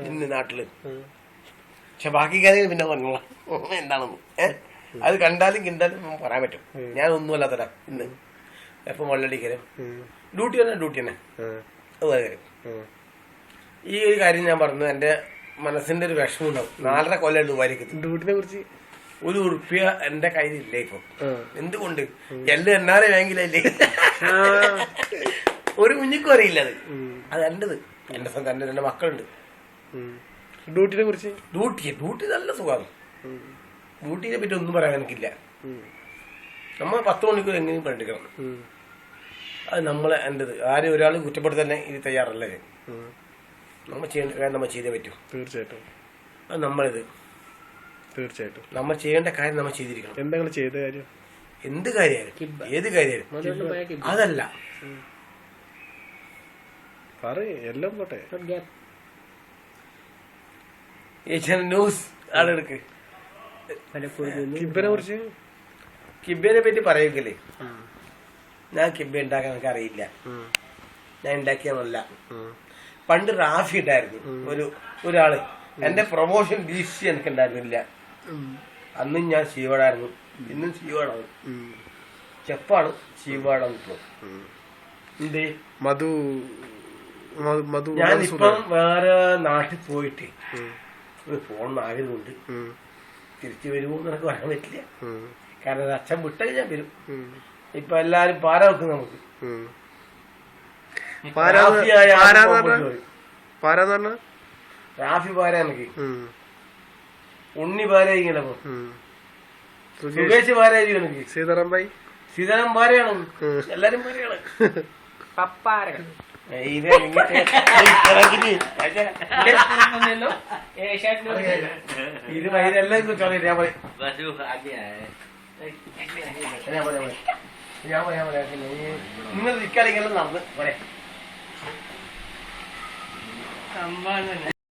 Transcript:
ഇന്ന് നാട്ടില്. പക്ഷെ ബാക്കി കാര്യങ്ങൾ പിന്നെ പറഞ്ഞോളാം എന്താണെന്ന്. അത് കണ്ടാലും കിണ്ടാലും പറയാൻ പറ്റും. ഞാൻ ഒന്നുമല്ലാത്തടാ ഇന്ന് എപ്പം വെള്ളടിക്കലും ഡ്യൂട്ടി തന്നെ അത് വേറെ കാര്യം. ഈ ഒരു കാര്യം ഞാൻ പറഞ്ഞു, എന്റെ മനസ്സിന്റെ ഒരു വിഷമം ഉണ്ടാവും. 4.5 കൊല്ലം ദുബായിലേക്ക് ഡ്യൂട്ടിനെ കുറിച്ച് ₹1 എന്റെ കയ്യിലില്ല ഇപ്പൊ. എന്തുകൊണ്ട്? എല്ലാം എന്നാലും ബാങ്കിലല്ലേ. ഒരു കുഞ്ഞിക്കും അറിയില്ല അത് എന്റത്. എന്റെ സ്വന്തം എന്റെ 2 മക്കളുണ്ട്. ഡ്യൂട്ടിനെ കുറിച്ച് ഡ്യൂട്ടി നല്ല സുഖമാണ്. ഡ്യൂട്ടിനെ പറ്റി ഒന്നും പറയാൻ എനിക്കില്ല. നമ്മൾ 10 മണിക്കൂർ എങ്ങനെയും പഠിക്കണം. അത് നമ്മളെ എന്റത്. ആരും ഒരാൾ കുറ്റപ്പെടുത്താൻ ഇനി തയ്യാറല്ലേ. നമ്മൾ ചെയ്യേണ്ട കാര്യം നമ്മൾ ചെയ്തേ പറ്റൂ. തീർച്ചയായിട്ടും അത് നമ്മളിത് തീർച്ചയായിട്ടും നമ്മൾ ചെയ്യേണ്ട കാര്യം നമ്മൾ ചെയ്തിരിക്കണം. എന്തെങ്കിലും ചെയ്ത കാര്യം, എന്ത് കാര്യമായാലും ഏത് കാര്യമായാലും അതല്ല എല്ലാം പോട്ടെ. ന്യൂസ് ആളെടുക്ക്. കിബിനെ കുറിച്ച് കിബിനെ പറ്റി പറയൂക്കല്ലേ. ഞാൻ കിബ ഉണ്ടാക്കാൻ എനിക്ക് അറിയില്ല. ഞാൻ ഉണ്ടാക്കിയെന്നല്ല. പണ്ട് റാഫി ഉണ്ടായിരുന്നു ഒരാള്. എന്റെ പ്രൊമോഷൻ DC എനിക്ക് ഉണ്ടായിരുന്നില്ല. അന്നും ഞാൻ ശിവടായിരുന്നു, ഇന്നും ശിവടാണ്. ചെപ്പാണ് ശിവടാണ്. ഇപ്പൊ എന്തേ ഞാനിപ്പം വേറെ നാട്ടിൽ പോയിട്ട് ഫോൺ ആയതുകൊണ്ട് തിരിച്ചു വരുമോ എന്നൊക്കെ പറയാൻ പറ്റില്ല. കാരണം അച്ഛൻ വിട്ടാൽ ഞാൻ വരും. ഇപ്പൊ എല്ലാരും പാര വെക്കും നമുക്ക്. റാഫി പാര എനിക്ക്, ഉണ്ണി പാരായിരിക്കും, സുകേഷ് പാരായിരിക്കും എനിക്ക്, സീതാറാം പാരയാണ്, എല്ലാരും പാരയാണ്. ഇത് വൈരെല്ലാം ഞാൻ പറയാൻ നിങ്ങൾ നിൽക്കാതെങ്കിലും നടന്ന് പറയാം.